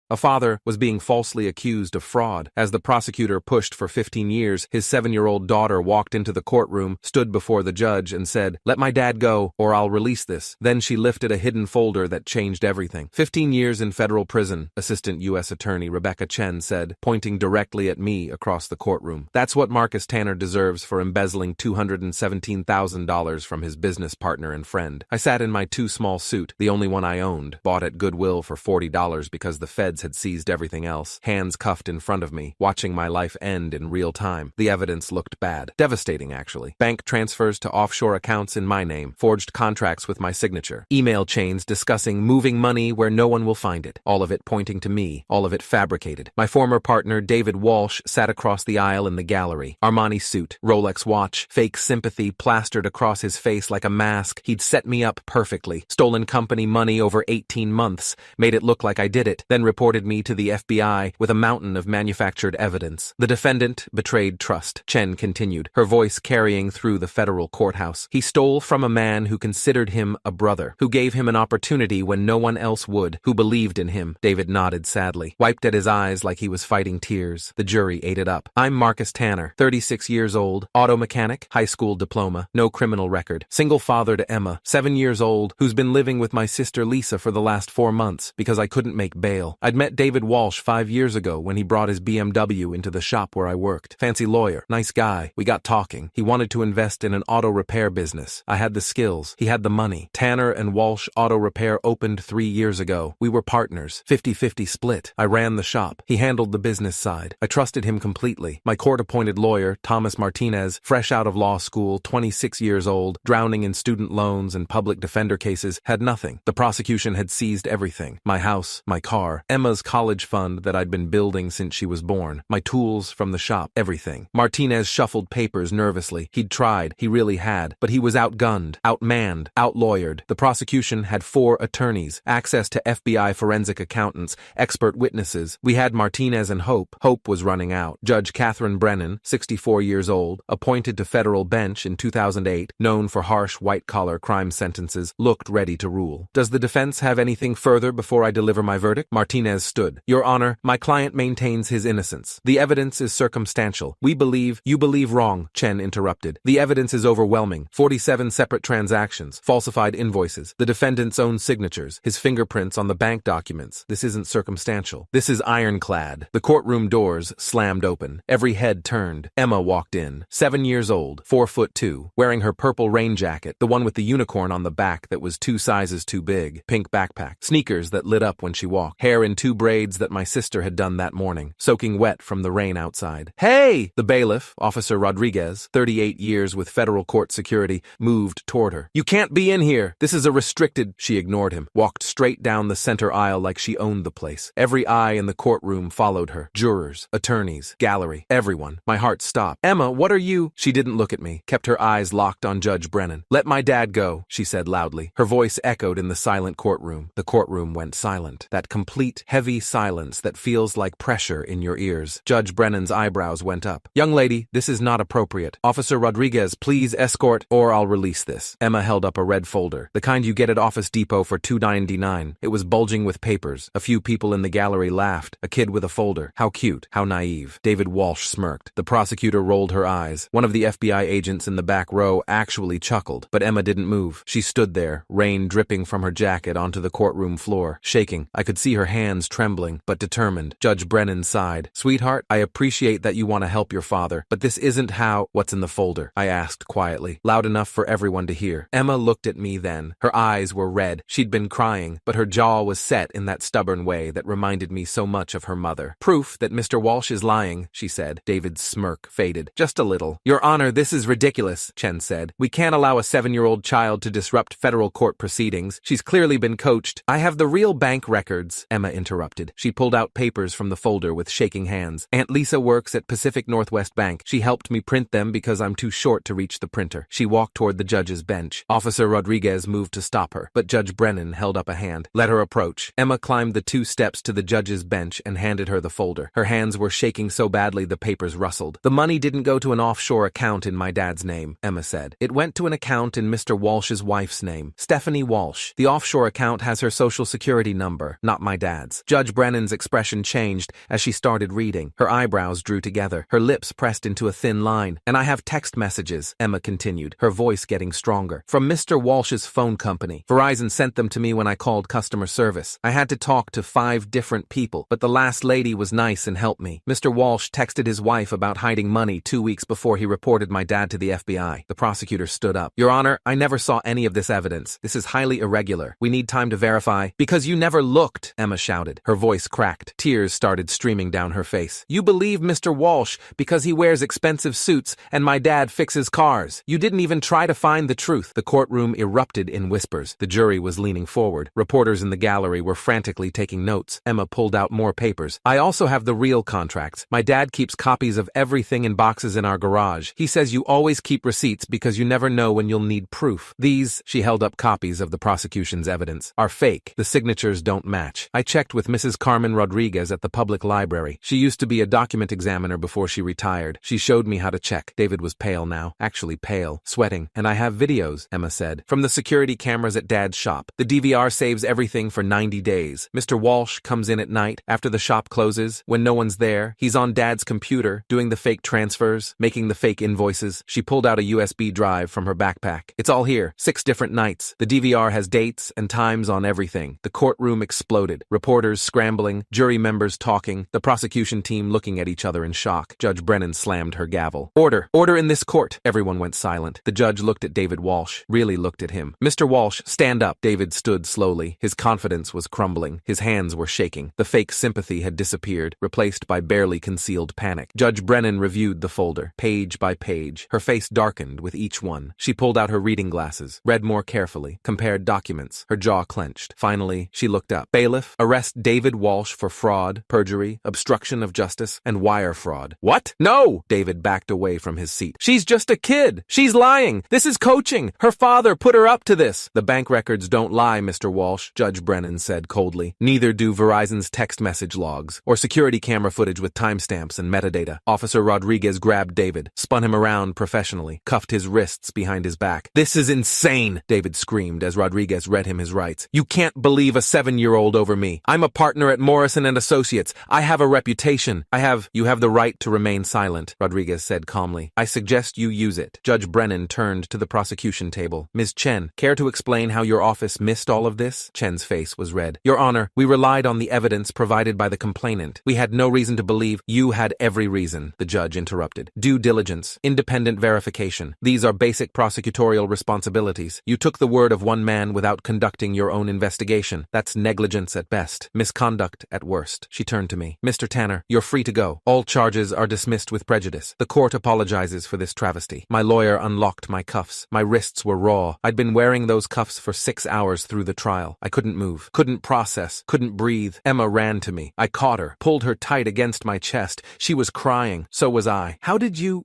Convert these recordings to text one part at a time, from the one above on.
A father was being falsely accused of fraud. As the prosecutor pushed for 15 years, his 7-year-old daughter walked into the courtroom, stood before the judge, and said, "Let my dad go, or I'll release this." Then she lifted a hidden folder that changed everything. 15 years in federal prison, Assistant U.S. Attorney Rebecca Chen said, pointing directly at me across the courtroom. That's what Marcus Tanner deserves for embezzling $217,000 from his business partner and friend. I sat in my too small suit, the only one I owned, bought at Goodwill for $40 because the feds had seized everything else, hands cuffed in front of me, watching my life end in real time. The evidence looked bad. Devastating, actually. Bank transfers to offshore accounts in my name, forged contracts with my signature, email chains discussing moving money where no one will find it, all of it pointing to me, all of it fabricated. My former partner, David Walsh, sat across the aisle in the gallery. Armani suit, Rolex watch, fake sympathy plastered across his face like a mask. He'd set me up perfectly, stolen company money over 18 months, made it look like I did it, then reported me to the FBI with a mountain of manufactured evidence. The defendant betrayed trust, Chen continued, her voice carrying through the federal courthouse. He stole from a man who considered him a brother, who gave him an opportunity when no one else would, who believed in him. David nodded sadly, wiped at his eyes like he was fighting tears. The jury ate it up. I'm Marcus Tanner, 36 years old, auto mechanic, high school diploma, no criminal record, single father to Emma, 7 years old, who's been living with my sister Lisa for the last 4 months because I couldn't make bail. I'd met David Walsh 5 years ago when he brought his BMW into the shop where I worked. Fancy lawyer, nice guy. We got talking. He wanted to invest in an auto repair business. I had the skills. He had the money. Tanner and Walsh Auto Repair opened 3 years ago. We were partners, 50-50 split. I ran the shop. He handled the business side. I trusted him completely. My court-appointed lawyer, Thomas Martinez, fresh out of law school, 26 years old, drowning in student loans and public defender cases, had nothing. The prosecution had seized everything. My house, my car, Emma's college fund that I'd been building since she was born, my tools from the shop, everything. Martinez shuffled papers nervously. He'd tried, he really had, but he was outgunned, outmanned, outlawyered. The prosecution had 4 attorneys, access to FBI forensic accountants, expert witnesses. We had Martinez and Hope. Hope was running out. Judge Catherine Brennan, 64 years old, appointed to federal bench in 2008, known for harsh white-collar crime sentences, looked ready to rule. Does the defense have anything further before I deliver my verdict? Martinez stood. Your Honor, my client maintains his innocence. The evidence is circumstantial. We believe, you believe wrong, Chen interrupted. The evidence is overwhelming. 47 separate transactions, falsified invoices, the defendant's own signatures, his fingerprints on the bank documents. This isn't circumstantial. This is ironclad. The courtroom doors slammed open. Every head turned. Emma walked in, 7 years old, 4'2", wearing her purple rain jacket, the one with the unicorn on the back that was 2 sizes too big, pink backpack, sneakers that lit up when she walked, hair in 2 braids that my sister had done that morning, soaking wet from the rain outside. Hey! The bailiff, Officer Rodriguez, 38 years with federal court security, moved toward her. You can't be in here. This is a restricted... She ignored him, walked straight down the center aisle like she owned the place. Every eye in the courtroom followed her. Jurors, attorneys, gallery, everyone. My heart stopped. Emma, what are you? She didn't look at me, kept her eyes locked on Judge Brennan. Let my dad go, she said loudly. Her voice echoed in the silent courtroom. The courtroom went silent. That complete, heavy silence that feels like pressure in your ears. Judge Brennan's eyebrows went up. Young lady, this is not appropriate. Officer Rodriguez, please escort, or I'll release this. Emma held up a red folder, the kind you get at Office Depot for $2.99. It was bulging with papers. A few people in the gallery laughed. A kid with a folder. How cute. How naive. David Walsh smirked. The prosecutor rolled her eyes. One of the FBI agents in the back row actually chuckled, but Emma didn't move. She stood there, rain dripping from her jacket onto the courtroom floor, shaking. I could see her hands trembling, but determined. Judge Brennan sighed. Sweetheart, I appreciate that you want to help your father, but this isn't how... What's in the folder? I asked quietly, loud enough for everyone to hear. Emma looked at me then. Her eyes were red. She'd been crying, but her jaw was set in that stubborn way that reminded me so much of her mother. Proof that Mr. Walsh is lying, she said. David's smirk faded. Just a little. Your Honor, this is ridiculous, Chen said. We can't allow a 7-year-old child to disrupt federal court proceedings. She's clearly been coached. I have the real bank records, Emma interrupted. She pulled out papers from the folder with shaking hands. Aunt Lisa works at Pacific Northwest Bank. She helped me print them because I'm too short to reach the printer. She walked toward the judge's bench. Officer Rodriguez moved to stop her, but Judge Brennan held up a hand. Let her approach. Emma climbed the 2 steps to the judge's bench and handed her the folder. Her hands were shaking so badly the papers rustled. The money didn't go to an offshore account in my dad's name, Emma said. It went to an account in Mr. Walsh's wife's name, Stephanie Walsh. The offshore account has her social security number, not my dad's. evidence. Judge Brennan's expression changed as she started reading. Her eyebrows drew together, her lips pressed into a thin line. And I have text messages, Emma continued, her voice getting stronger. From Mr. Walsh's phone company. Verizon sent them to me when I called customer service. I had to talk to 5 different people, but the last lady was nice and helped me. Mr. Walsh texted his wife about hiding money 2 weeks before he reported my dad to the FBI. The prosecutor stood up. Your Honor, I never saw any of this evidence. This is highly irregular. We need time to verify. Because you never looked, Emma shouted. Her voice cracked. Tears started streaming down her face. You believe Mr. Walsh because he wears expensive suits and my dad fixes cars. You didn't even try to find the truth. The courtroom erupted in whispers. The jury was leaning forward. Reporters in the gallery were frantically taking notes. Emma pulled out more papers. I also have the real contracts. My dad keeps copies of everything in boxes in our garage. He says you always keep receipts because you never know when you'll need proof. These, she held up copies of the prosecution's evidence, are fake. The signatures don't match. I checked with Mrs. Carmen Rodriguez at the public library. She used to be a document examiner before she retired. She showed me how to check. David was pale now, actually pale, sweating. And I have videos, Emma said, from the security cameras at Dad's shop. The DVR saves everything for 90 days. Mr. Walsh comes in at night after the shop closes. When no one's there, he's on Dad's computer, doing the fake transfers, making the fake invoices. She pulled out a USB drive from her backpack. It's all here, 6 different nights. The DVR has dates and times on everything. The courtroom exploded. Reporters scrambling, jury members talking, the prosecution team looking at each other in shock. Judge Brennan slammed her gavel. Order! Order in this court! Everyone went silent. The judge looked at David Walsh, really looked at him. Mr. Walsh, stand up. David stood slowly. His confidence was crumbling. His hands were shaking. The fake sympathy had disappeared, replaced by barely concealed panic. Judge Brennan reviewed the folder, page by page. Her face darkened with each one. She pulled out her reading glasses, read more carefully, compared documents. Her jaw clenched. Finally, she looked up. Bailiff, arrest David Walsh for fraud, perjury, obstruction of justice, and wire fraud. What? No! David backed away from his seat. She's just a kid. She's lying. This is coaching. Her father put her up to this. The bank records don't lie, Mr. Walsh, Judge Brennan said coldly. Neither do Verizon's text message logs, or security camera footage with timestamps and metadata. Officer Rodriguez grabbed David, spun him around professionally, cuffed his wrists behind his back. This is insane, David screamed as Rodriguez read him his rights. You can't believe a 7-year-old over me. I'm a partner at Morrison and Associates. I have a reputation. You have the right to remain silent, Rodriguez said calmly. I suggest you use it. Judge Brennan turned to the prosecution table. Ms. Chen, care to explain how your office missed all of this? Chen's face was red. Your Honor, we relied on the evidence provided by the complainant. We had no reason to believe. You had every reason, the judge interrupted. Due diligence, independent verification. These are basic prosecutorial responsibilities. You took the word of one man without conducting your own investigation. That's negligence at best, misconduct at worst. She turned to me. Mr. Tanner, you're free to go. All charges are dismissed with prejudice. The court apologizes for this travesty. My lawyer unlocked my cuffs. My wrists were raw. I'd been wearing those cuffs for 6 hours through the trial. I couldn't move, couldn't process, couldn't breathe. Emma ran to me. I caught her, pulled her tight against my chest. She was crying. So was I.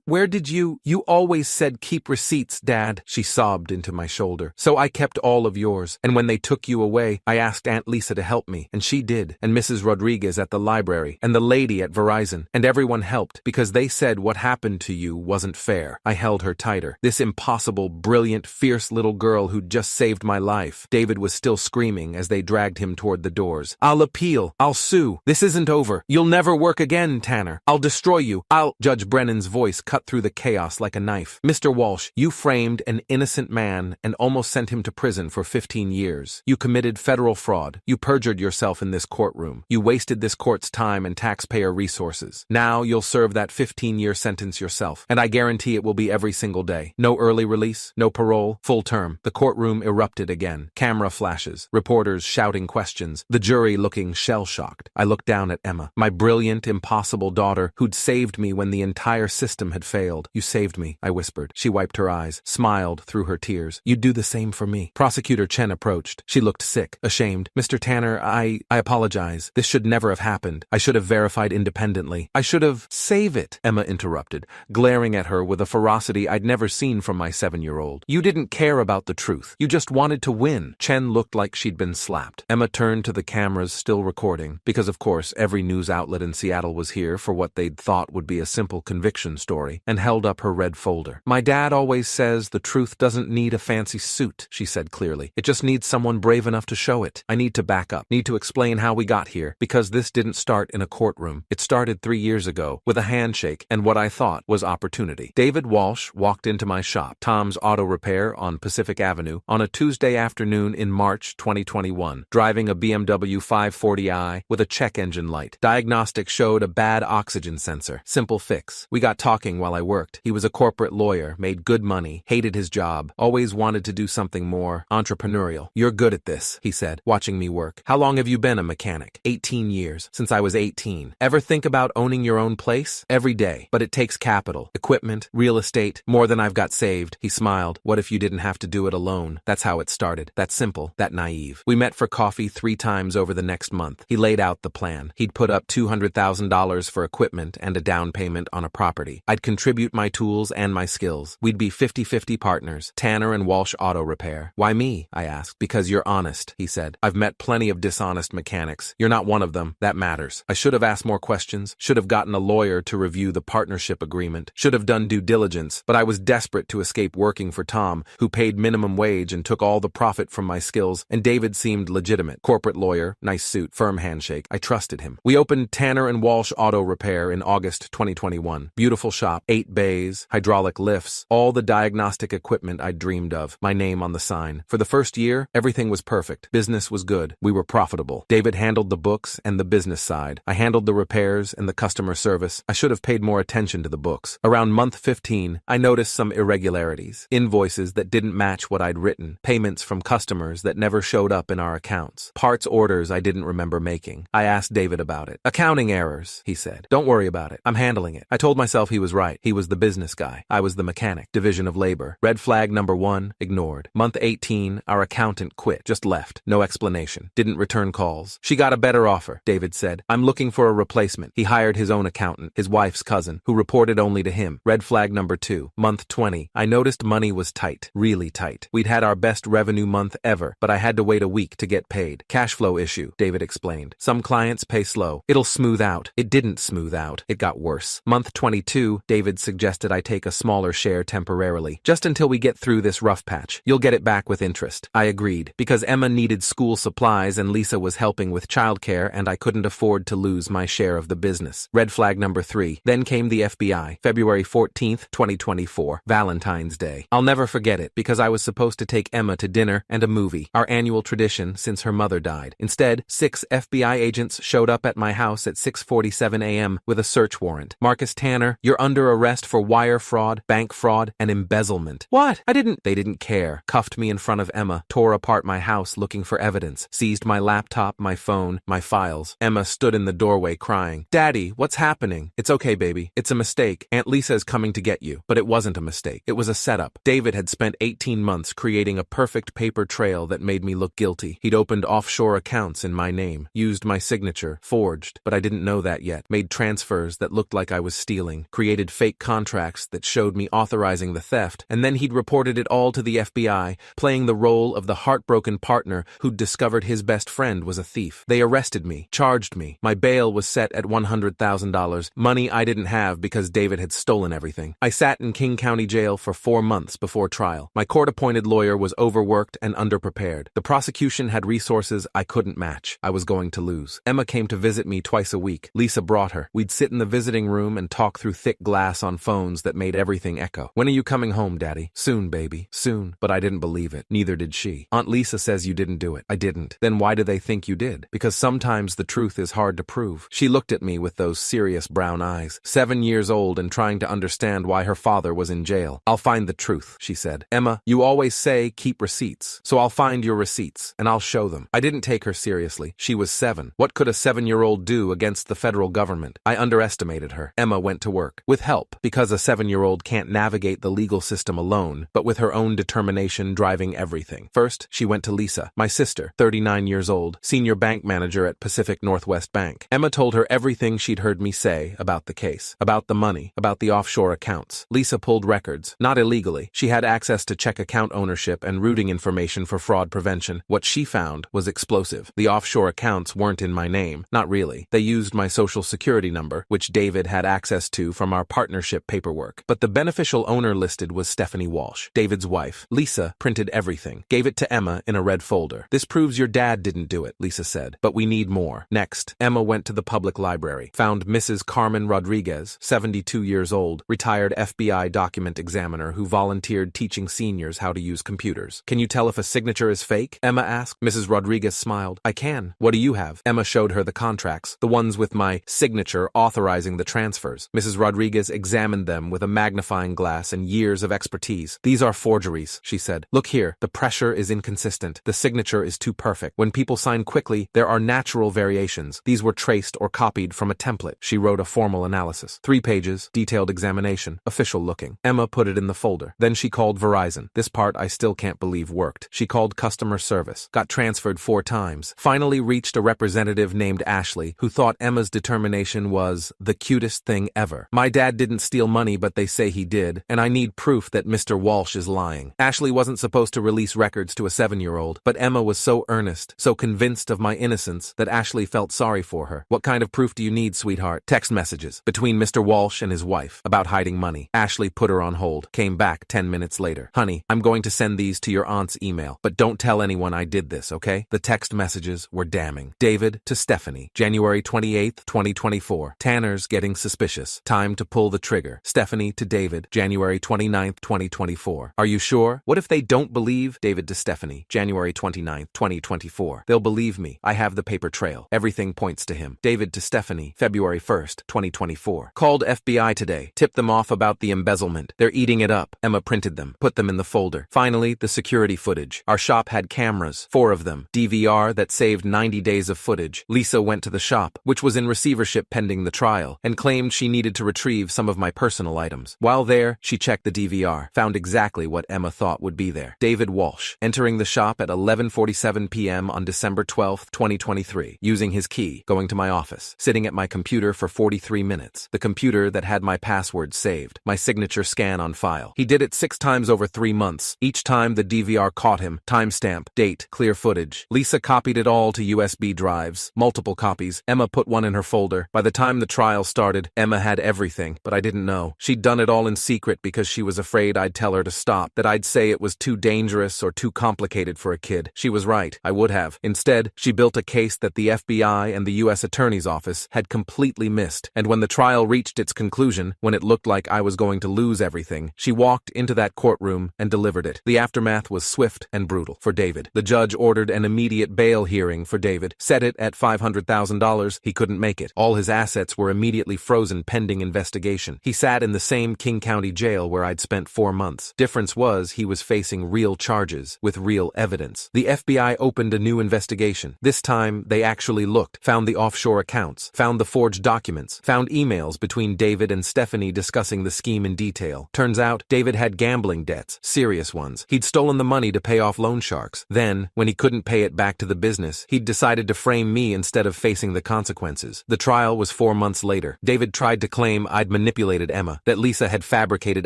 Where did you always said keep receipts, Dad. She sobbed into my shoulder. So I kept all of yours. And when they took you away, I asked Aunt Lisa to help me. And she did. And Mrs. Rodriguez at the library. And the lady at Verizon. And everyone helped because they said what happened to you wasn't fair. I held her tighter. This impossible, brilliant, fierce little girl who'd just saved my life. David was still screaming as they dragged him toward the doors. I'll appeal. I'll sue. This isn't over. You'll never work again, Tanner. I'll destroy you. Judge Brennan's voice cut through the chaos like a knife. Mr. Walsh, you framed an innocent man and almost sent him to prison for 15 years. You committed federal fraud. You perjured yourself in this courtroom. You wasted this court's time and taxpayer resources. Now you'll serve that 15-year sentence yourself, and I guarantee it will be every single day. No early release, no parole, full term. The courtroom erupted again. Camera flashes, reporters shouting questions, the jury looking shell-shocked. I looked down at Emma, my brilliant, impossible daughter who'd saved me when the entire system had failed. You saved me, I whispered. She wiped her eyes, smiled through her tears. You'd do the same for me. Prosecutor Chen approached. She looked sick, ashamed. Mr. Tanner, I apologize. This should never have happened. I should have verified independently. I should have... Save it, Emma interrupted, glaring at her with a ferocity I'd never seen from my 7-year-old. You didn't care about the truth. You just wanted to win. Chen looked like she'd been slapped. Emma turned to the cameras still recording, because of course every news outlet in Seattle was here for what they'd thought would be a simple conviction story, and held up her red folder. My dad always says the truth doesn't need a fancy suit, she said clearly. It just needs someone brave enough to show it. I need to back up, need to explain explain how we got here, because this didn't start in a courtroom. It started 3 years ago, with a handshake and what I thought was opportunity. David Walsh walked into my shop, Tom's Auto Repair on Pacific Avenue, on a Tuesday afternoon in March 2021, driving a BMW 540i with a check engine light. Diagnostics showed a bad oxygen sensor. Simple fix. We got talking while I worked. He was a corporate lawyer, made good money, hated his job, always wanted to do something more entrepreneurial. "You're good at this," he said, watching me work. "How long have you been a mechanic?" 18 years, since I was 18. "Ever think about owning your own place?" "Every day, but it takes capital, equipment, real estate, more than I've got saved." He smiled. "What if you didn't have to do it alone?" That's how it started. That simple, that naive. We met for coffee 3 times over the next month. He laid out the plan. He'd put up $200,000 for equipment and a down payment on a property. I'd contribute my tools and my skills. We'd be 50-50 partners. Tanner and Walsh Auto Repair. "Why me?" I asked. "Because you're honest," he said. "I've met plenty of dishonest mechanics. You're not one of them. That matters." I should have asked more questions, should have gotten a lawyer to review the partnership agreement, should have done due diligence, but I was desperate to escape working for Tom, who paid minimum wage and took all the profit from my skills, and David seemed legitimate. Corporate lawyer, nice suit, firm handshake. I trusted him. We opened Tanner and Walsh Auto Repair in August 2021. Beautiful shop, 8 bays, hydraulic lifts, all the diagnostic equipment I'd dreamed of, my name on the sign. For the first year, everything was perfect. Business was good. We were profitable. David handled the books and the business side. I handled the repairs and the customer service. I should have paid more attention to the books. Around month 15, I noticed some irregularities. Invoices that didn't match what I'd written. Payments from customers that never showed up in our accounts. Parts orders I didn't remember making. I asked David about it. "Accounting errors," he said. "Don't worry about it. I'm handling it." I told myself he was right. He was the business guy. I was the mechanic. Division of labor. Red flag number 1, ignored. Month 18, our accountant quit. Just left. No explanation. Didn't return calls. "She got a better offer," David said. "I'm looking for a replacement." He hired his own accountant, his wife's cousin, who reported only to him. Red flag number 2, month 20. I noticed money was tight. Really tight. We'd had our best revenue month ever, but I had to wait a week to get paid. "Cash flow issue," David explained. "Some clients pay slow. It'll smooth out." It didn't smooth out. It got worse. Month 22, David suggested I take a smaller share temporarily, just until we get through this rough patch. "You'll get it back with interest." I agreed, because Emma needed school supplies and Lisa was helping with childcare, and I couldn't afford to lose my share of the business. Red flag number 3. Then came the FBI, February 14th, 2024, Valentine's Day. I'll never forget it, because I was supposed to take Emma to dinner and a movie, our annual tradition since her mother died. Instead, 6 FBI agents showed up at my house at 6:47 a.m. with a search warrant. "Marcus Tanner, you're under arrest for wire fraud, bank fraud, and embezzlement." "What? They didn't care. Cuffed me in front of Emma, tore apart my house looking for evidence, seized my laptop, my phone, my files. Emma stood in the doorway crying. "Daddy, what's happening?" "It's okay, baby. It's a mistake. Aunt Lisa's coming to get you." But it wasn't a mistake. It was a setup. David had spent 18 months creating a perfect paper trail that made me look guilty. He'd opened offshore accounts in my name, used my signature, forged, but I didn't know that yet, made transfers that looked like I was stealing, created fake contracts that showed me authorizing the theft, and then he'd reported it all to the FBI, playing the role of the heartbroken partner who'd discovered his best friend was a thief. They arrested me, charged me. My bail was set at $100,000, money I didn't have because David had stolen everything. I sat in King County Jail for 4 months before trial. My court-appointed lawyer was overworked and underprepared. The prosecution had resources I couldn't match. I was going to lose. Emma came to visit me twice a week. Lisa brought her. We'd sit in the visiting room and talk through thick glass on phones that made everything echo. "When are you coming home, Daddy?" "Soon, baby, soon." But I didn't believe it. Neither did she. "Aunt Lisa says you didn't do it." "I didn't." "Then why do they think you did?" "Because sometimes the truth is hard to prove." She looked at me with those serious brown eyes. 7 years old and trying to understand why her father was in jail. "I'll find the truth," she said. "Emma, you always say keep receipts. So I'll find your receipts, and I'll show them." I didn't take her seriously. She was 7. What could a 7-year-old do against the federal government? I underestimated her. Emma went to work. With help, because a 7-year-old can't navigate the legal system alone, but with her own determination driving everything. First, she went to Lisa, my sister, 39 years old, senior bank manager at Pacific Northwest Bank. Emma told her everything she'd heard me say about the case, about the money, about the offshore accounts. Lisa pulled records, not illegally. She had access to check account ownership and routing information for fraud prevention. What she found was explosive. The offshore accounts weren't in my name. Not really. They used my social security number, which David had access to from our partnership paperwork. But the beneficial owner listed was Stephanie Walsh, David's wife. Lisa printed everything, gave it to Emma in a red folder. "This proves your dad didn't do it," Lisa Lisa said. But we need more. Next, Emma went to the public library, found Mrs. Carmen Rodriguez, 72 years old, retired FBI document examiner who volunteered teaching seniors how to use computers. Can you tell if a signature is fake? Emma asked. Mrs. Rodriguez smiled. I can. What do you have? Emma showed her the contracts, the ones with my signature authorizing the transfers. Mrs. Rodriguez examined them with a magnifying glass and years of expertise. These are forgeries, she said. Look here, the pressure is inconsistent. The signature is too perfect. When people sign quickly, there are natural variations. These were traced or copied from a template. She wrote a formal analysis. 3 pages, detailed examination, official looking. Emma put it in the folder. Then she called Verizon. This part I still can't believe worked. She called customer service, got transferred 4 times, finally reached a representative named Ashley who thought Emma's determination was the cutest thing ever. My dad didn't steal money, but they say he did, and I need proof that Mr. Walsh is lying. Ashley wasn't supposed to release records to a 7-year-old, but Emma was so earnest, so convinced of my innocence that Ashley felt sorry for her. What kind of proof do you need, sweetheart? Text messages between Mr. Walsh and his wife about hiding money. Ashley put her on hold, came back 10 minutes later. Honey, I'm going to send these to your aunt's email, but don't tell anyone I did this, okay? The text messages were damning. David to Stephanie, January 28, 2024. Tanner's getting suspicious. Time to pull the trigger. Stephanie to David, January 29, 2024. Are you sure? What if they don't believe? David to Stephanie, January 29, 2024. They'll believe me. I have the paper trail. Everything points to him. David to Stephanie, February 1st, 2024. Called FBI today. Tipped them off about the embezzlement. They're eating it up. Emma printed them. Put them in the folder. Finally, the security footage. Our shop had cameras. 4 of them. DVR that saved 90 days of footage. Lisa went to the shop, which was in receivership pending the trial, and claimed she needed to retrieve some of my personal items. While there, she checked the DVR, found exactly what Emma thought would be there. David Walsh, entering the shop at 11:47 p.m. on December 12, 2023, using his key, going to my office, sitting at my computer for 43 minutes, the computer that had my password saved, my signature scan on file. He did it 6 times over 3 months. Each time the DVR caught him, timestamp, date, clear footage. Lisa copied it all to USB drives, multiple copies. Emma put one in her folder. By the time the trial started, Emma had everything, but I didn't know. She'd done it all in secret because she was afraid I'd tell her to stop, that I'd say it was too dangerous or too complicated for a kid. She was right. I would have. Instead, she built a case that the FBI and the U.S. Attorney's Office had completely missed, and when the trial reached its conclusion, when it looked like I was going to lose everything, she walked into that courtroom and delivered it. The aftermath was swift and brutal for David. The judge ordered an immediate bail hearing for David, set it at $500,000. He couldn't make it. All his assets were immediately frozen pending investigation. He sat in the same King County jail where I'd spent 4 months. Difference was he was facing real charges with real evidence. The FBI opened a new investigation. This time, they actually looked, found the offshore accounts, found the forged documents, found emails between David and Stephanie discussing the scheme in detail. Turns out, David had gambling debts, serious ones. He'd stolen the money to pay off loan sharks. Then, when he couldn't pay it back to the business, he'd decided to frame me instead of facing the consequences. The trial was 4 months later. David tried to claim I'd manipulated Emma, that Lisa had fabricated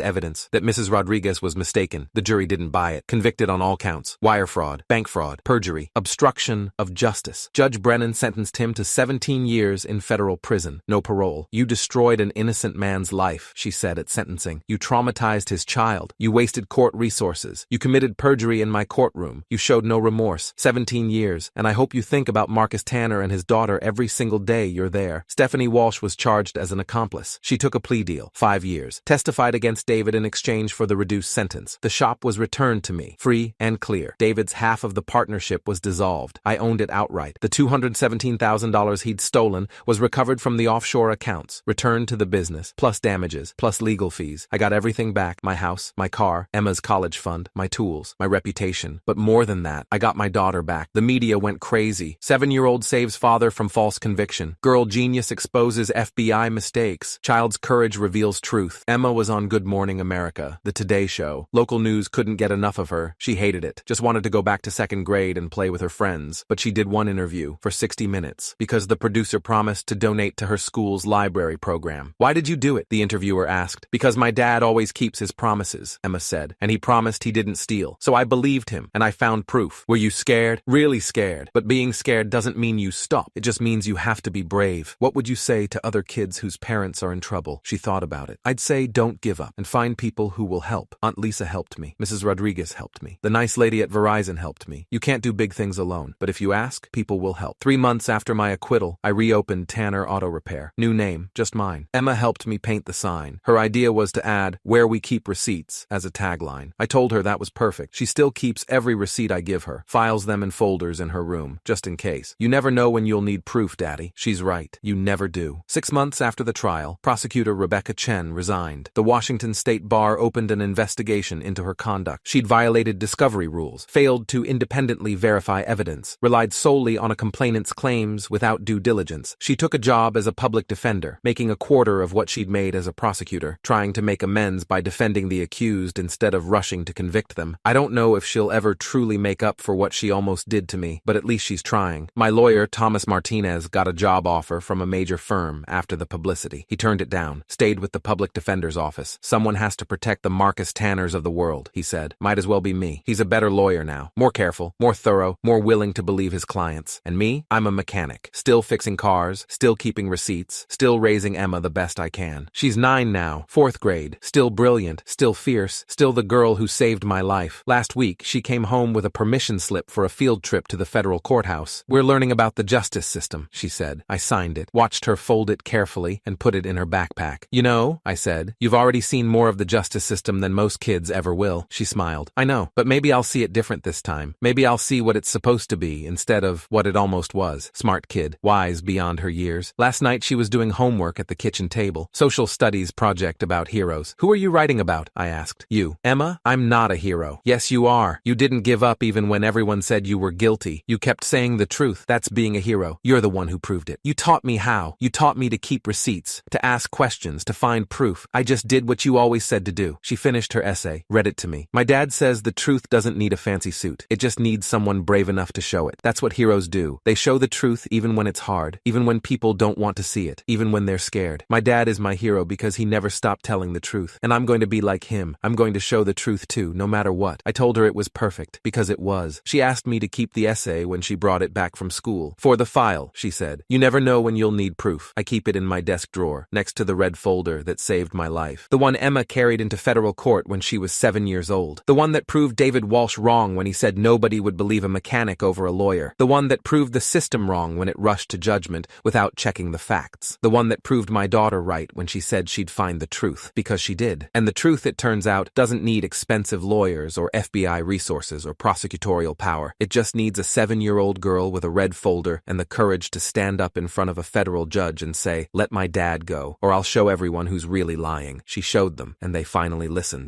evidence, that Mrs. Rodriguez was mistaken. The jury didn't buy it. Convicted on all counts: wire fraud, bank fraud, perjury, obstruction of justice. Judge Brennan sentenced him to 17 years in federal prison, no parole. You destroyed an innocent man's life, she said at sentencing. You traumatized his child. You wasted court resources. You committed perjury in my courtroom. You showed no remorse. 17 years, and I hope you think about Marcus Tanner and his daughter every single day you're there. Stephanie Walsh was charged as an accomplice. She took a plea deal, 5 years, testified against David in exchange for the reduced sentence. The shop was returned to me, free and clear. David's half of the partnership was dissolved. I owned it outright. The $217,000 he'd stolen was recovered from the offshore accounts, returned to the business, plus damages, plus legal fees. I got everything back: my house, my car, Emma's college fund, my tools, my reputation. But more than that, I got my daughter back. The media went crazy. 7-year-old saves father from false conviction. Girl genius exposes FBI mistakes. Child's courage reveals truth. Emma was on Good Morning America, the Today Show. Local news couldn't get enough of her. She hated it. Just wanted to go back to 2nd grade and play with her friends. But she did one interview for 60 minutes because the producer promised to donate to her school's library program. Why did you do it? The interviewer asked. Because my dad always keeps his promises, Emma said, and he promised he didn't steal. So I believed him, and I found proof. Were you scared? Really scared. But being scared doesn't mean you stop. It just means you have to be brave. What would you say to other kids whose parents are in trouble? She thought about it. I'd say don't give up and find people who will help. Aunt Lisa helped me. Mrs. Rodriguez helped me. The nice lady at Verizon helped me. You can't do big things alone, but if you ask? People will help. 3 months after my acquittal, I reopened Tanner Auto Repair. New name, just mine. Emma helped me paint the sign. Her idea was to add, "Where we keep receipts," as a tagline. I told her that was perfect. She still keeps every receipt I give her, files them in folders in her room, just in case. You never know when you'll need proof, Daddy. She's right. You never do. 6 months after the trial, prosecutor Rebecca Chen resigned. The Washington State Bar opened an investigation into her conduct. She'd violated discovery rules, failed to independently verify evidence, relied solely on a complainant's claims without due diligence. She took a job as a public defender, making a quarter of what she'd made as a prosecutor, trying to make amends by defending the accused instead of rushing to convict them. I don't know if she'll ever truly make up for what she almost did to me, but at least she's trying. My lawyer, Thomas Martinez, got a job offer from a major firm after the publicity. He turned it down, stayed with the public defender's office. Someone has to protect the Marcus Tanners of the world, he said. Might as well be me. He's a better lawyer now, more careful, more thorough, more willing to believe his clients. And me? I'm a mechanic, still fixing cars, still keeping receipts, still raising Emma the best I can. She's 9 now, 4th grade, still brilliant, still fierce, still the girl who saved my life. Last week, she came home with a permission slip for a field trip to the federal courthouse. "We're learning about the justice system," she said. I signed it, watched her fold it carefully, and put it in her backpack. "You know," I said, "you've already seen more of the justice system than most kids ever will." She smiled. "I know, but maybe I'll see it different this time. Maybe I'll see what it's supposed to be instead of what it almost was." Smart kid, wise beyond her years. Last night she was doing homework at the kitchen table. Social studies project about heroes. "Who are you writing about?" I asked. "You." "Emma, I'm not a hero." "Yes, you are. You didn't give up even when everyone said you were guilty. You kept saying the truth. That's being a hero. You're the one who proved it. You taught me how. You taught me to keep receipts, to ask questions, to find proof. I just did what you always said to do." She finished her essay, read it to me. "My dad says the truth doesn't need a fancy suit. It just needs someone brave enough to show it. That's what heroes do. They show the truth even when it's hard, even when people don't want to see it, even when they're scared. My dad is my hero because he never stopped telling the truth. And I'm going to be like him. I'm going to show the truth too, no matter what." I told her it was perfect, because it was. She asked me to keep the essay when she brought it back from school. "For the file," she said. "You never know when you'll need proof." I keep it in my desk drawer, next to the red folder that saved my life. The one Emma carried into federal court when she was 7 years old. The one that proved David Walsh wrong when he said nobody would believe a mechanic over a lawyer. The one that proved the system wrong when it rushed to judgment without checking the facts. The one that proved my daughter right when she said she'd find the truth, because she did. And the truth, it turns out, doesn't need expensive lawyers or FBI resources or prosecutorial power. It just needs a 7-year-old girl with a red folder and the courage to stand up in front of a federal judge and say, "Let my dad go, or I'll show everyone who's really lying." She showed them, and they finally listened.